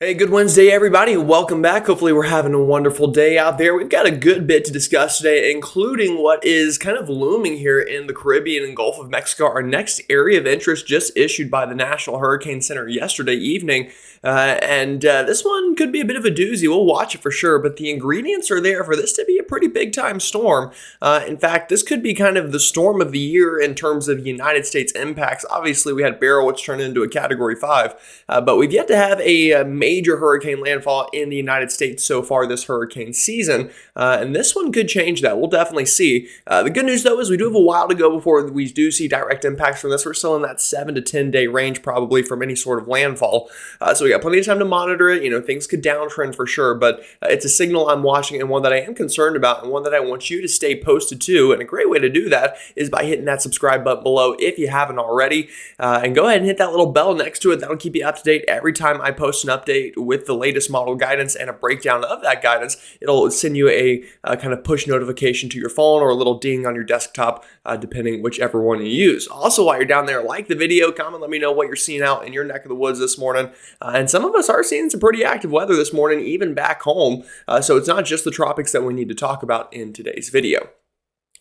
Hey, good Wednesday, everybody. Welcome back. Hopefully, we're having a wonderful day out there. We've got a good bit to discuss today, including what is kind of looming here in the Caribbean and Gulf of Mexico. Our next area of interest just issued by the National Hurricane Center yesterday evening. This one could be a bit of a doozy. We'll watch it for sure, but the ingredients are there for this to be a pretty big time storm. In fact, this could be kind of the storm of the year in terms of United States impacts. Obviously, we had Beryl, which turned into a Category 5, but we've yet to have a major hurricane landfall in the United States so far this hurricane season, and this one could change that. We'll definitely see. The good news, though, is we do have a while to go before we do see direct impacts from this. We're still in that 7 to 10 day range probably from any sort of landfall, so we got plenty of time to monitor it. Things could downtrend for sure, but it's a signal I'm watching and one that I am concerned about and one that I want you to stay posted to. And a great way to do that is by hitting that subscribe button below if you haven't already, and go ahead and hit that little bell next to it. That'll keep you up to date every time I post an update with the latest model guidance and a breakdown of that guidance. It'll send you a kind of push notification to your phone or a little ding on your desktop, depending whichever one you use. Also, while you're down there, like the video, comment, let me know what you're seeing out in your neck of the woods this morning. And some of us are seeing some pretty active weather this morning, even back home. So it's not just the tropics that we need to talk about in today's video.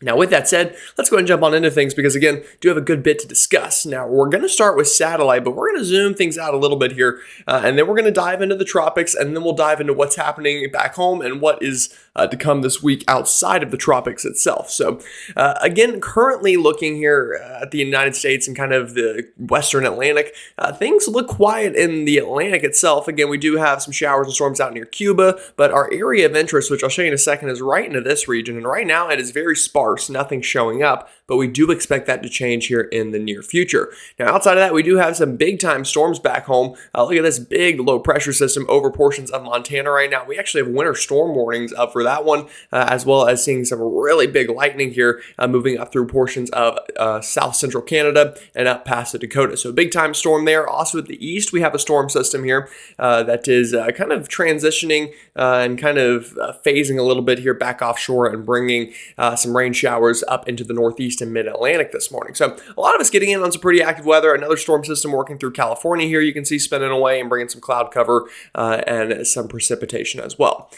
Now, with that said, let's go ahead and jump on into things because, again, do have a good bit to discuss. Now, we're going to start with satellite, but we're going to zoom things out a little bit here, and then we're going to dive into the tropics, and then we'll dive into what's happening back home and what is to come this week outside of the tropics itself. So, again, currently looking here at the United States and kind of the western Atlantic, things look quiet in the Atlantic itself. Again, we do have some showers and storms out near Cuba, but our area of interest, which I'll show you in a second, is right into this region, and right now it is very sparse. Nothing showing up, but we do expect that to change here in the near future. Now, outside of that, we do have some big time storms back home. Look at this big low pressure system over portions of Montana right now. We actually have winter storm warnings up for that one, as well as seeing some really big lightning here moving up through portions of south central Canada and up past the Dakota. So big time storm there. Also at the east, we have a storm system here that is kind of transitioning and kind of phasing a little bit here back offshore and bringing some rain showers up into the northeast and mid-Atlantic this morning. So a lot of us getting in on some pretty active weather. Another storm system working through California here you can see spinning away and bringing some cloud cover and some precipitation as well.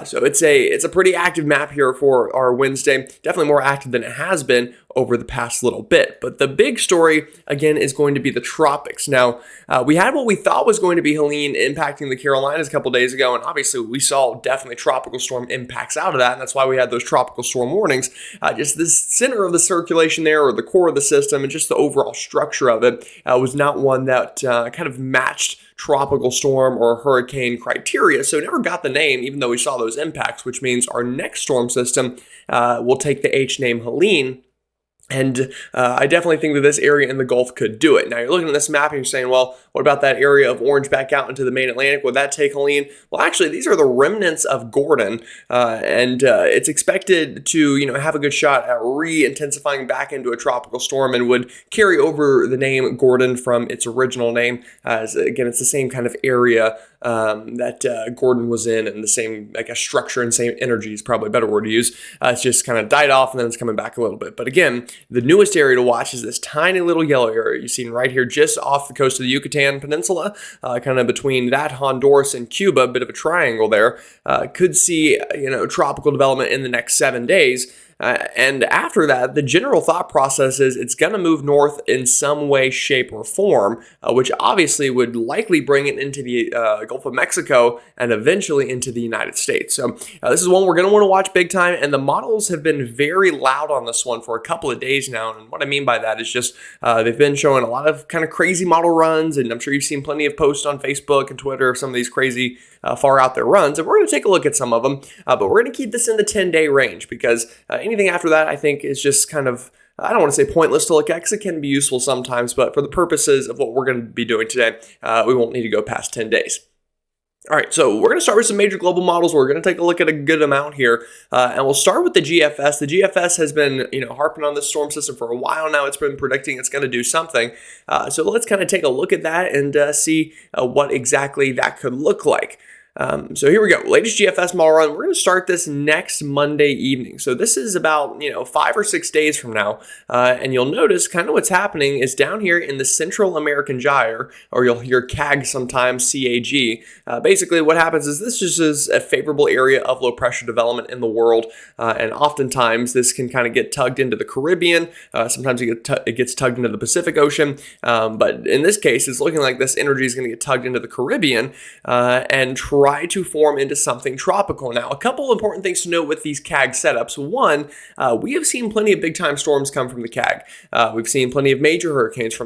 So it's a pretty active map here for our Wednesday. Definitely more active than it has been over the past little bit. But the big story, again, is going to be the tropics. Now, we had what we thought was going to be Helene impacting the Carolinas a couple days ago, and obviously we saw definitely tropical storm impacts out of that, and that's why we had those tropical storm warnings. Just the center of the circulation there, or the core of the system, and just the overall structure of it was not one that kind of matched tropical storm or hurricane criteria, so it never got the name, even though we saw those impacts, which means our next storm system will take the H name Helene. And I definitely think that this area in the Gulf could do it. Now, you're looking at this map and you're saying, well, what about that area of orange back out into the main Atlantic? Would that take Helene? Well, actually, these are the remnants of Gordon, and it's expected to, have a good shot at re-intensifying back into a tropical storm and would carry over the name Gordon from its original name. As again, it's the same kind of area that Gordon was in, and the same, I guess, structure and same energy is probably a better word to use. It's just kind of died off and then it's coming back a little bit. But again, the newest area to watch is this tiny little yellow area you've seen right here just off the coast of the Yucatan Peninsula, kind of between that, Honduras, and Cuba, a bit of a triangle there. Could see, tropical development in the next 7 days. And after that, the general thought process is it's going to move north in some way, shape, or form, which obviously would likely bring it into the Gulf of Mexico and eventually into the United States. So this is one we're going to want to watch big time, and the models have been very loud on this one for a couple of days now. And what I mean by that is just they've been showing a lot of kind of crazy model runs, and I'm sure you've seen plenty of posts on Facebook and Twitter of some of these crazy far out there runs, and we're going to take a look at some of them, but we're going to keep this in the 10-day range because anything after that, I think, is just kind of, I don't want to say pointless to look at because it can be useful sometimes, but for the purposes of what we're going to be doing today, we won't need to go past 10 days. All right, so we're going to start with some major global models. We're going to take a look at a good amount here, and we'll start with the GFS. The GFS has been, harping on this storm system for a while now. It's been predicting it's going to do something. So let's kind of take a look at that and see what exactly that could look like. So here we go. Latest GFS model run. We're going to start this next Monday evening. So this is about 5 or 6 days from now, and you'll notice kind of what's happening is down here in the Central American Gyre, or you'll hear CAG sometimes, CAG. Basically, what happens is this just is a favorable area of low pressure development in the world, and oftentimes this can kind of get tugged into the Caribbean. Sometimes it gets tugged into the Pacific Ocean, but in this case, it's looking like this energy is going to get tugged into the Caribbean and try to form into something tropical. Now, a couple important things to note with these CAG setups. One, we have seen plenty of big time storms come from the CAG. We've seen plenty of major hurricanes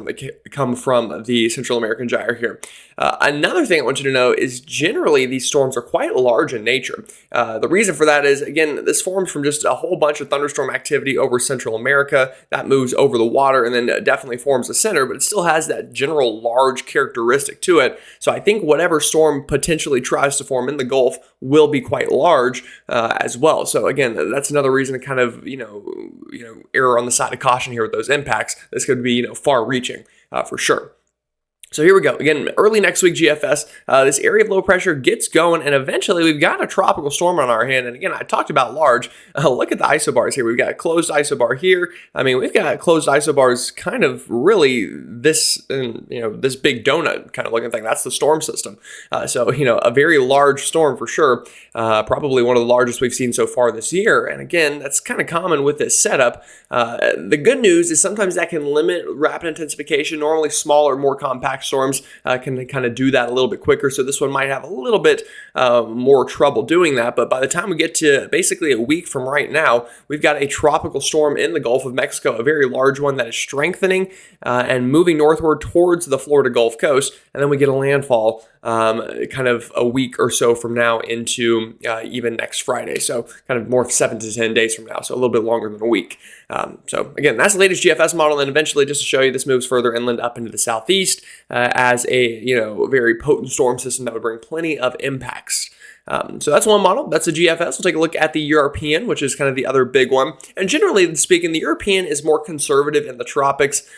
come from the Central American Gyre here. Another thing I want you to know is generally these storms are quite large in nature. The reason for that is, again, this forms from just a whole bunch of thunderstorm activity over Central America that moves over the water and then definitely forms a center, but it still has that general large characteristic to it. So I think whatever storm potentially tries to form in the Gulf will be quite large as well. So again, that's another reason to kind of err on the side of caution here with those impacts. This could be far-reaching for sure. So here we go. Again, early next week GFS, this area of low pressure gets going, and eventually we've got a tropical storm on our hand. And again, I talked about large. Look at the isobars here. We've got a closed isobar here. I mean, we've got closed isobars kind of really this big donut kind of looking thing. That's the storm system. So a very large storm for sure. Probably one of the largest we've seen so far this year. And again, that's kind of common with this setup. The good news is sometimes that can limit rapid intensification. Normally smaller, more compact storms can kind of do that a little bit quicker. So this one might have a little bit more trouble doing that. But by the time we get to basically a week from right now, we've got a tropical storm in the Gulf of Mexico, a very large one that is strengthening and moving northward towards the Florida Gulf Coast. And then we get a landfall kind of a week or so from now into even next Friday. So kind of more 7 to 10 days from now. So a little bit longer than a week. So again, that's the latest GFS model. And eventually, just to show you, this moves further inland up into the southeast as a very potent storm system that would bring plenty of impacts. So that's one model. That's a GFS. We'll take a look at the European, which is kind of the other big one. And generally speaking, the European is more conservative in the tropics,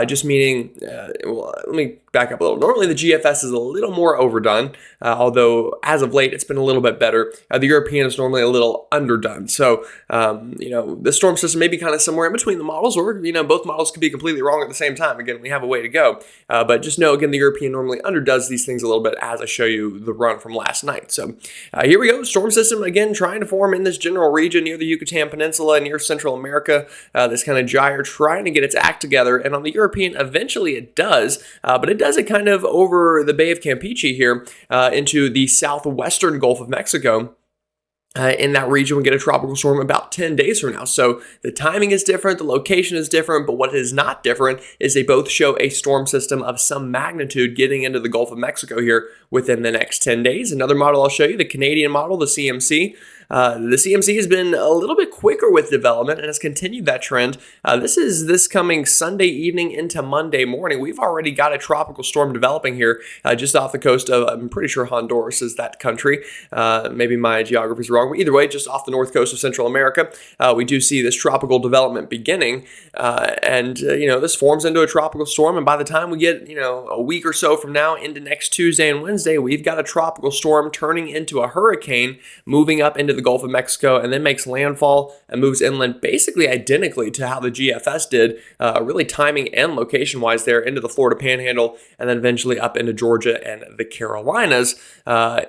just meaning, let me back up a little. Normally, the GFS is a little more overdone, although as of late, it's been a little bit better. The European is normally a little underdone. So, the storm system may be kind of somewhere in between the models, or, both models could be completely wrong at the same time. Again, we have a way to go. But just know, again, the European normally underdoes these things a little bit as I show you the run from last night. So, here we go. Storm system, again, trying to form in this general region near the Yucatan Peninsula, near Central America. This kind of gyre trying to get its act together. And on the European, eventually it does. But it does it kind of over the Bay of Campeche here into the southwestern Gulf of Mexico. In that region, we get a tropical storm about 10 days from now. So the timing is different, the location is different, but what is not different is they both show a storm system of some magnitude getting into the Gulf of Mexico here within the next 10 days. Another model I'll show you, the Canadian model, the CMC. The CMC has been a little bit quicker with development and has continued that trend. This coming Sunday evening into Monday morning. We've already got a tropical storm developing here just off the coast of, I'm pretty sure Honduras is that country. Maybe my geography is wrong, but either way, just off the north coast of Central America, we do see this tropical development beginning. This forms into a tropical storm. And by the time we get, a week or so from now into next Tuesday and Wednesday, we've got a tropical storm turning into a hurricane, moving up into the Gulf of Mexico, and then makes landfall and moves inland basically identically to how the GFS did, really timing and location-wise there into the Florida Panhandle, and then eventually up into Georgia and the Carolinas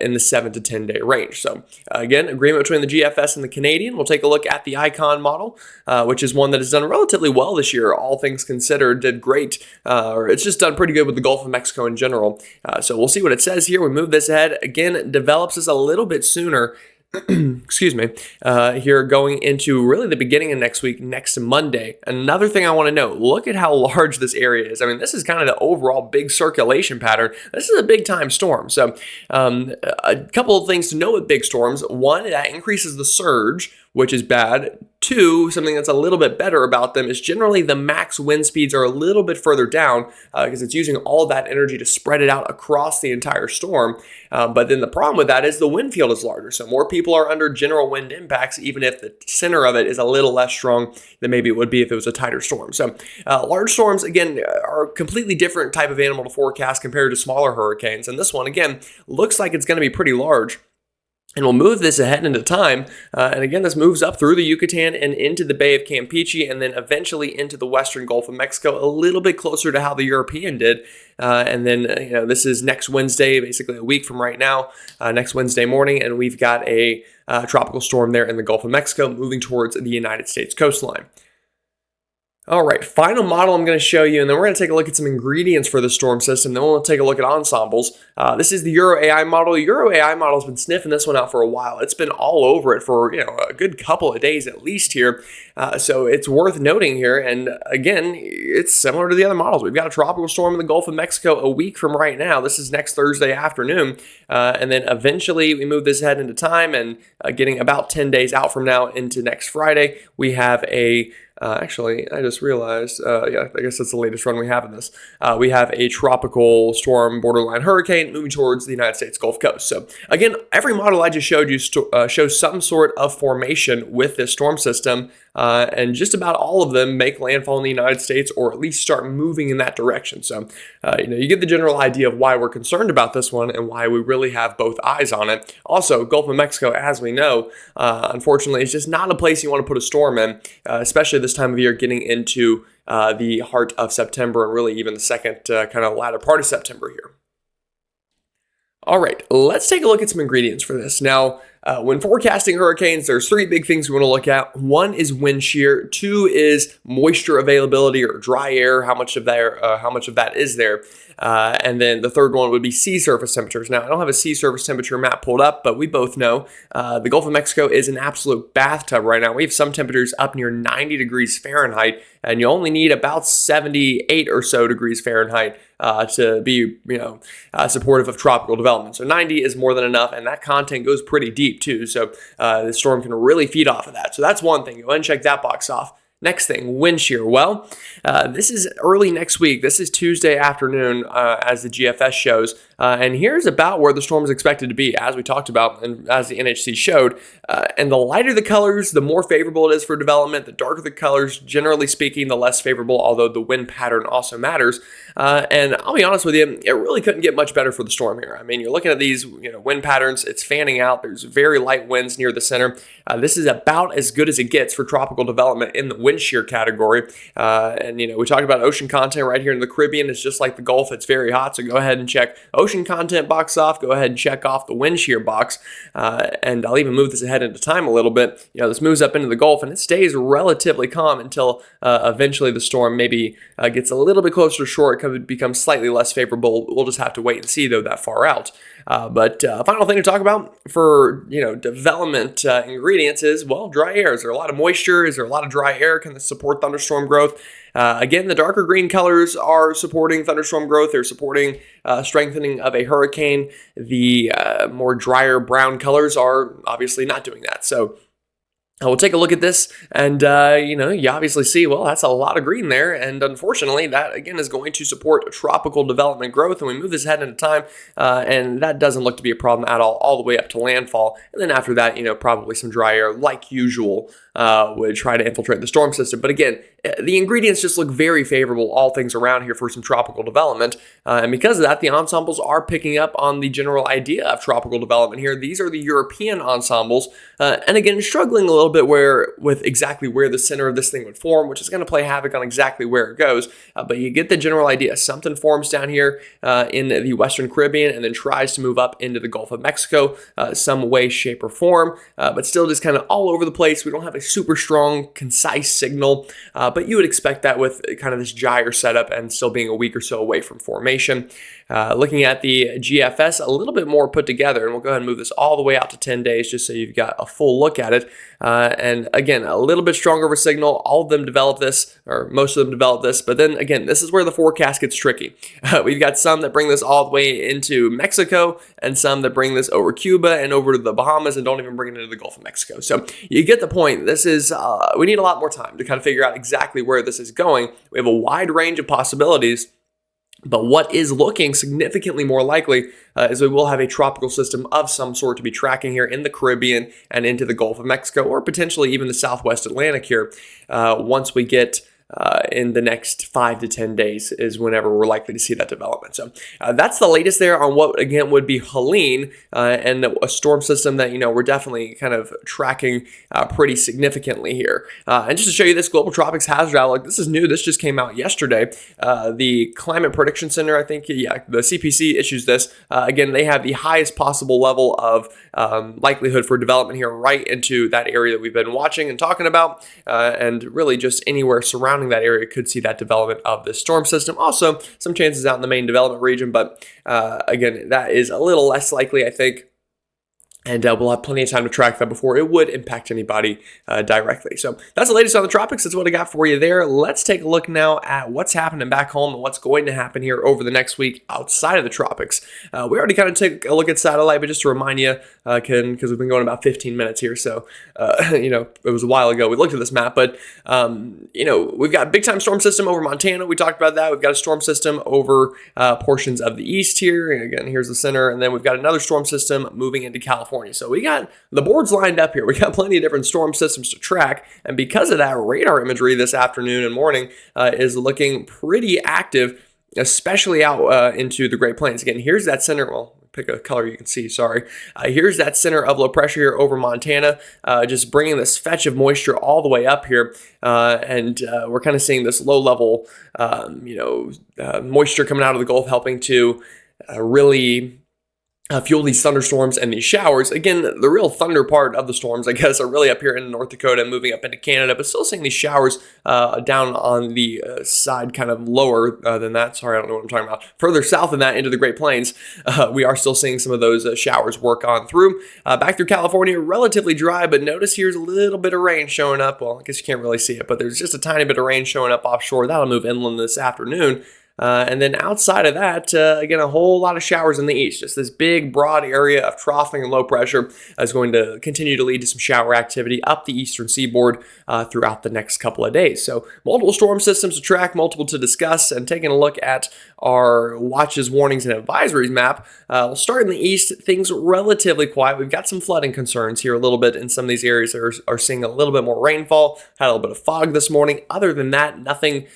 in the 7 to 10 day range. So again, agreement between the GFS and the Canadian. We'll take a look at the Icon model, which is one that has done relatively well this year, all things considered, did great, or it's just done pretty good with the Gulf of Mexico in general. So we'll see what it says here. We move this ahead. Again, it develops this a little bit sooner. Excuse me, here going into really the beginning of next week, next Monday. Another thing I want to note, look at how large this area is. I mean, this is kind of the overall big circulation pattern. This is a big time storm. So a couple of things to know with big storms. One, that increases the surge, which is bad. Two, something that's a little bit better about them is generally the max wind speeds are a little bit further down because it's using all that energy to spread it out across the entire storm. But then the problem with that is the wind field is larger. So more people are under general wind impacts, even if the center of it is a little less strong than maybe it would be if it was a tighter storm. So large storms, again, are a completely different type of animal to forecast compared to smaller hurricanes. And this one, again, looks like it's going to be pretty large. And we'll move this ahead into time. And again, this moves up through the Yucatan and into the Bay of Campeche and then eventually into the western Gulf of Mexico, a little bit closer to how the European did. And then, this is next Wednesday, basically a week from right now, next Wednesday morning. And we've got a tropical storm there in the Gulf of Mexico moving towards the United States coastline. All right, final model I'm going to show you, and then we're going to take a look at some ingredients for the storm system. Then we'll take a look at ensembles. This is the Euro AI model. Euro AI model has been sniffing this one out for a while. It's been all over it for a good couple of days at least here. So it's worth noting here. And again, it's similar to the other models. We've got a tropical storm in the Gulf of Mexico a week from right now. This is next Thursday afternoon. And then eventually we move this ahead into time and getting about 10 days out from now into next Friday, we have a actually, I just realized, I guess that's the latest run we have in this. We have a tropical storm borderline hurricane moving towards the United States Gulf Coast. So again, every model I just showed you shows some sort of formation with this storm system. And just about all of them make landfall in the United States or at least start moving in that direction. So, you get the general idea of why we're concerned about this one and why we really have both eyes on it. Also, Gulf of Mexico, as we know, unfortunately, is just not a place you want to put a storm in, especially this time of year getting into the heart of September and really even the second kind of latter part of September here. All right, let's take a look at some ingredients for this. Now, when forecasting hurricanes, there's three big things we want to look at. One is wind shear. Two is moisture availability or dry air. How much of that is there? And then the third one would be sea surface temperatures. Now, I don't have a sea surface temperature map pulled up, but we both know the Gulf of Mexico is an absolute bathtub right now. We have some temperatures up near 90 degrees Fahrenheit, and you only need about 78 or so degrees Fahrenheit to be, supportive of tropical development. So 90 is more than enough, and that content goes pretty deep too. So the storm can really feed off of that. So that's one thing. Go ahead and check that box off. Next thing, wind shear. Well, this is early next week. This is Tuesday afternoon, as the GFS shows. And here's about where the storm is expected to be, as we talked about and as the NHC showed. And the lighter the colors, the more favorable it is for development. The darker the colors, generally speaking, the less favorable, although the wind pattern also matters. And I'll be honest with you, it really couldn't get much better for the storm here. I mean, you're looking at these wind patterns. It's fanning out. There's very light winds near the center. This is about as good as it gets for tropical development in the wind shear category. And we talked about ocean content right here in the Caribbean. It's just like the Gulf. It's very hot. So go ahead and check ocean content box off. Go ahead and check off the wind shear box. And I'll even move this ahead into time a little bit. This moves up into the Gulf and it stays relatively calm until eventually the storm maybe gets a little bit closer to shore. It becomes slightly less favorable. We'll just have to wait and see though that far out. But final thing to talk about for development ingredients is, well, dry air. Is there a lot of moisture? Is there a lot of dry air? Can this support thunderstorm growth? Again, the darker green colors are supporting thunderstorm growth. They're supporting strengthening of a hurricane. The more drier brown colors are obviously not doing that. So we'll take a look at this and, you obviously see, well, that's a lot of green there. And unfortunately, that, again, is going to support tropical development growth. And we move this ahead into time, and that doesn't look to be a problem at all the way up to landfall. And then after that, probably some dry air like usual would try to infiltrate the storm system. But again, the ingredients just look very favorable, all things around here for some tropical development. And because of that, the ensembles are picking up on the general idea of tropical development here. These are the European ensembles. And again, struggling a little bit with exactly where the center of this thing would form, which is going to play havoc on exactly where it goes. But you get the general idea. Something forms down here in the Western Caribbean and then tries to move up into the Gulf of Mexico some way, shape, or form. But still just kind of all over the place. We don't have a super strong, concise signal. But you would expect that with kind of this gyre setup and still being a week or so away from formation. looking at the GFS a little bit more put together, and we'll go ahead and move this all the way out to 10 days just so you've got a full look at it. And again, a little bit stronger of a signal. All of them develop this, or most of them develop this, but then again, this is where the forecast gets tricky. We've got some that bring this all the way into Mexico, and some that bring this over Cuba and over to the Bahamas and don't even bring it into the Gulf of Mexico. So you get the point. This is, we need a lot more time to kind of figure out exactly where this is going. We have a wide range of possibilities, but what is looking significantly more likely is we will have a tropical system of some sort to be tracking here in the Caribbean and into the Gulf of Mexico, or potentially even the Southwest Atlantic here once we get in the next 5 to 10 days is whenever we're likely to see that development. So that's the latest there on what, again, would be Helene and a storm system that, we're definitely kind of tracking pretty significantly here. And just to show you this global tropics hazard outlook, this is new. This just came out yesterday. The Climate Prediction Center, I think, the CPC issues this. Again, they have the highest possible level of likelihood for development here right into that area that we've been watching and talking about, and really just anywhere surrounding that area could see that development of this storm system. Also, some chances out in the main development region, but again, that is a little less likely, I think. And we'll have plenty of time to track that before it would impact anybody directly. So that's the latest on the tropics. That's what I got for you there. Let's take a look now at what's happening back home and what's going to happen here over the next week outside of the tropics. We already kind of took a look at satellite, but just to remind you, because we've been going about 15 minutes here, so it was a while ago we looked at this map, but we've got a big time storm system over Montana. We talked about that. We've got a storm system over portions of the east here. And again, here's the center, and then we've got another storm system moving into California. So we got the boards lined up here. We got plenty of different storm systems to track. And because of that, radar imagery this afternoon and morning is looking pretty active, especially out into the Great Plains. Again, here's that center. Well, pick a color you can see, sorry. Here's that center of low pressure here over Montana, just bringing this fetch of moisture all the way up here. And we're kind of seeing this low level, moisture coming out of the Gulf, helping to really fuel these thunderstorms and these showers. Again, the real thunder part of the storms, I guess, are really up here in North Dakota and moving up into Canada, but still seeing these showers down on the side kind of lower than that. Sorry, I don't know what I'm talking about. Further south than that into the Great Plains, we are still seeing some of those showers work on through. Back through California, relatively dry, but notice here's a little bit of rain showing up. Well, I guess you can't really see it, but there's just a tiny bit of rain showing up offshore. That'll move inland this afternoon. And then outside of that, again, a whole lot of showers in the east. Just this big, broad area of troughing and low pressure is going to continue to lead to some shower activity up the eastern seaboard throughout the next couple of days. So multiple storm systems to track, multiple to discuss, and taking a look at our watches, warnings, and advisories map. We'll start in the east. Things relatively quiet. We've got some flooding concerns here a little bit in some of these areas that are seeing a little bit more rainfall. Had a little bit of fog this morning. Other than that, nothing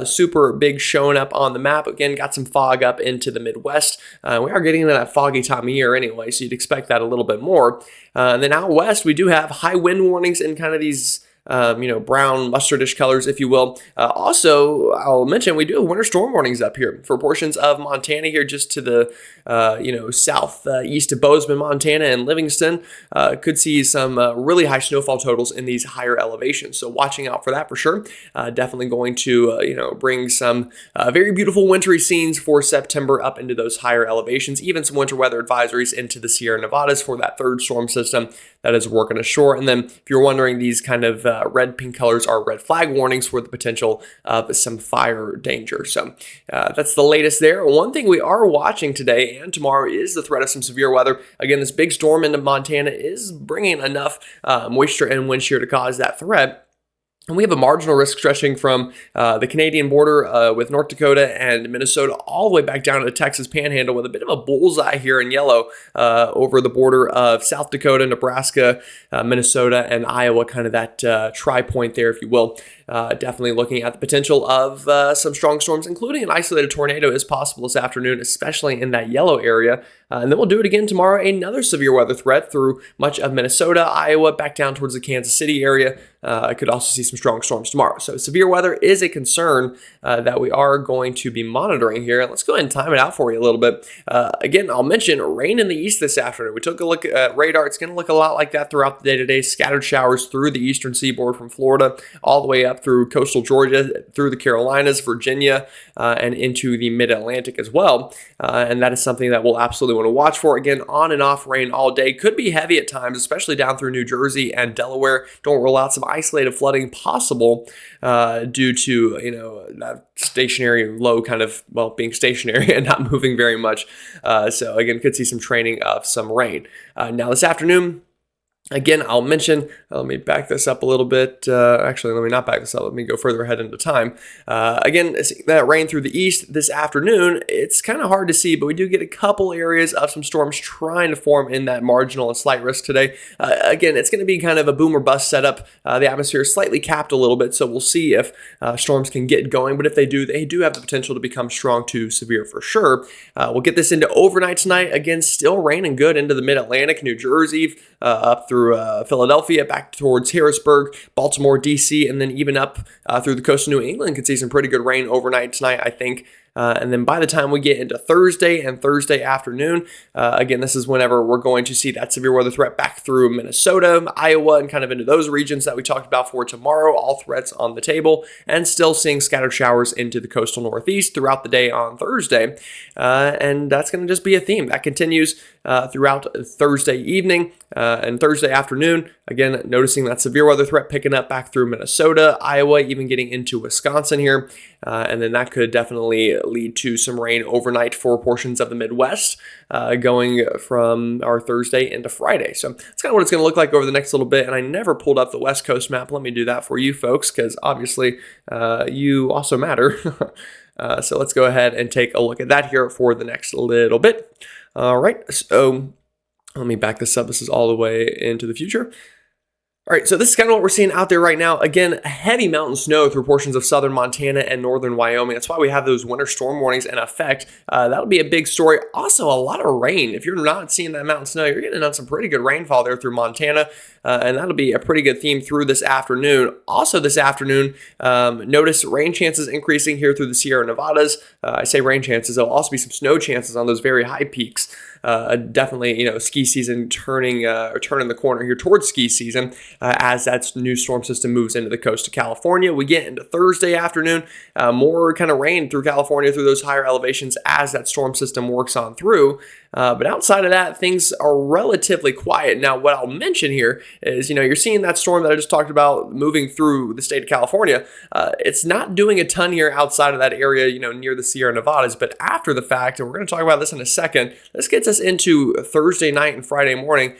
super big showing up on the map. Again, got some fog up into the Midwest. We are getting into that foggy time of year anyway, so you'd expect that a little bit more. And then out west, we do have high wind warnings in kind of these brown mustardish colors, if you will. Also, I'll mention we do have winter storm warnings up here for portions of Montana here just to the, southeast of Bozeman, Montana, and Livingston. Could see some really high snowfall totals in these higher elevations. So watching out for that for sure. Definitely going to, bring some very beautiful wintry scenes for September up into those higher elevations. Even some winter weather advisories into the Sierra Nevadas for that third storm system that is working ashore. And then if you're wondering, these kind of red, pink colors are red flag warnings for the potential of some fire danger. So that's the latest there. One thing we are watching today and tomorrow is the threat of some severe weather. Again, this big storm into Montana is bringing enough moisture and wind shear to cause that threat. And we have a marginal risk stretching from the Canadian border with North Dakota and Minnesota all the way back down to the Texas Panhandle, with a bit of a bullseye here in yellow over the border of South Dakota, Nebraska, Minnesota, and Iowa, kind of that tri-point there, if you will. Definitely looking at the potential of some strong storms, including an isolated tornado is possible this afternoon, especially in that yellow area. And then we'll do it again tomorrow. Another severe weather threat through much of Minnesota, Iowa, back down towards the Kansas City area. I could also see some strong storms tomorrow. So severe weather is a concern that we are going to be monitoring here. Let's go ahead and time it out for you a little bit. Again, I'll mention rain in the east this afternoon. We took a look at radar. It's going to look a lot like that throughout the day today. Scattered showers through the eastern seaboard from Florida all the way up through coastal Georgia, through the Carolinas, Virginia, and into the mid-Atlantic as well. And that is something that we'll absolutely want to watch for. Again, on and off rain all day. Could be heavy at times, especially down through New Jersey and Delaware. Don't rule out some isolated flooding possible due to, that stationary low kind of, being stationary and not moving very much. So again, could see some training of some rain. Now this afternoon, again, I'll mention, let me back this up a little bit. Actually, let me not back this up. Let me go further ahead into time. Again, that rain through the east this afternoon, it's kind of hard to see, but we do get a couple areas of some storms trying to form in that marginal and slight risk today. Again, it's going to be kind of a boom or bust setup. The atmosphere is slightly capped a little bit, so we'll see if storms can get going. But if they do have the potential to become strong to severe for sure. We'll get this into overnight tonight. Again, still raining good into the mid-Atlantic, New Jersey, up through Philadelphia, back towards Harrisburg, Baltimore, D.C., and then even up through the coast of New England. Could see some pretty good rain overnight tonight, I think. And then by the time we get into Thursday and Thursday afternoon, again, this is whenever we're going to see that severe weather threat back through Minnesota, Iowa, and kind of into those regions that we talked about for tomorrow. All threats on the table, and still seeing scattered showers into the coastal Northeast throughout the day on Thursday. And that's going to just be a theme that continues throughout Thursday evening and Thursday afternoon. Again, noticing that severe weather threat picking up back through Minnesota, Iowa, even getting into Wisconsin here. And then that could definitely lead to some rain overnight for portions of the Midwest going from our Thursday into Friday. So that's kind of what it's going to look like over the next little bit. And I never pulled up the West Coast map. Let me do that for you folks, because obviously you also matter. So let's go ahead and take a look at that here for the next little bit. All right, so let me back this up. This is all the way into the future. All right, so this is kind of what we're seeing out there right now. Again, heavy mountain snow through portions of southern Montana and northern Wyoming. That's why we have those winter storm warnings in effect. That'll be a big story. Also, a lot of rain. If you're not seeing that mountain snow, you're getting on some pretty good rainfall there through Montana, and that'll be a pretty good theme through this afternoon. Also this afternoon, notice rain chances increasing here through the Sierra Nevadas. I say rain chances. There'll also be some snow chances on those very high peaks. Definitely, ski season turning the corner here towards ski season as that new storm system moves into the coast of California. We get into Thursday afternoon, more kind of rain through California through those higher elevations as that storm system works on through. But outside of that, things are relatively quiet. Now, what I'll mention here is, you're seeing that storm that I just talked about moving through the state of California. It's not doing a ton here outside of that area, near the Sierra Nevadas. But after the fact, and we're going to talk about this in a second, this gets us into Thursday night and Friday morning.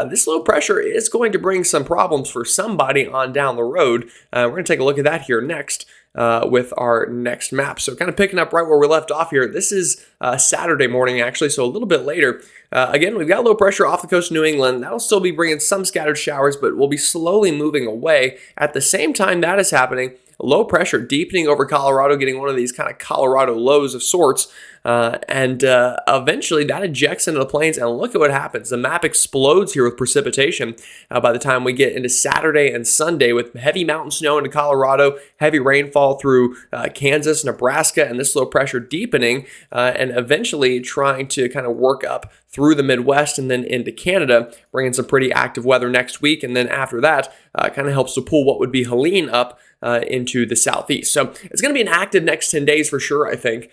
This low pressure is going to bring some problems for somebody on down the road. We're going to take a look at that here next. With our next map. So kind of picking up right where we left off here. This is Saturday morning, actually, so a little bit later. Again, we've got low pressure off the coast of New England. That'll still be bringing some scattered showers, but we'll be slowly moving away. At the same time that is happening, low pressure deepening over Colorado, getting one of these kind of Colorado lows of sorts. And eventually that ejects into the plains, and look at what happens. The map explodes here with precipitation by the time we get into Saturday and Sunday, with heavy mountain snow into Colorado, heavy rainfall through Kansas, Nebraska, and this low pressure deepening and eventually trying to kind of work up through the Midwest and then into Canada, bringing some pretty active weather next week. And then after that, kind of helps to pull what would be Helene up into the southeast. So it's going to be an active next 10 days for sure, I think.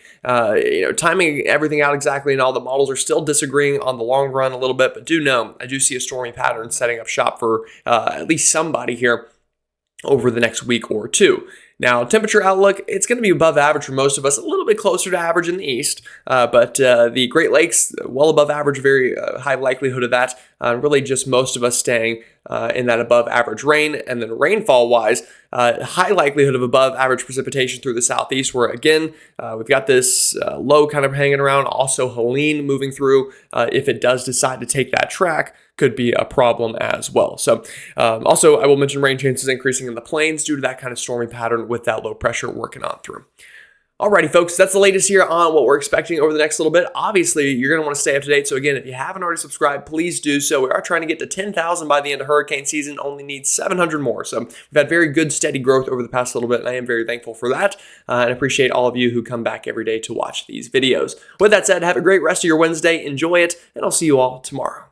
Timing everything out exactly, and all the models are still disagreeing on the long run a little bit, but I do see a stormy pattern setting up shop for at least somebody here over the next week or two. Now, temperature outlook, it's going to be above average for most of us, a little bit closer to average in the east, but the Great Lakes, well above average, very high likelihood of that. Really just most of us staying in that above average rain. And then rainfall-wise, high likelihood of above average precipitation through the southeast, where again, we've got this low kind of hanging around. Also, Helene moving through, if it does decide to take that track, could be a problem as well. So also, I will mention rain chances increasing in the plains due to that kind of stormy pattern with that low pressure working on through. Alrighty, folks, that's the latest here on what we're expecting over the next little bit. Obviously, you're going to want to stay up to date. So again, if you haven't already subscribed, please do so. We are trying to get to 10,000 by the end of hurricane season, only need 700 more. So we've had very good, steady growth over the past little bit, and I am very thankful for that. And appreciate all of you who come back every day to watch these videos. With that said, have a great rest of your Wednesday. Enjoy it, and I'll see you all tomorrow.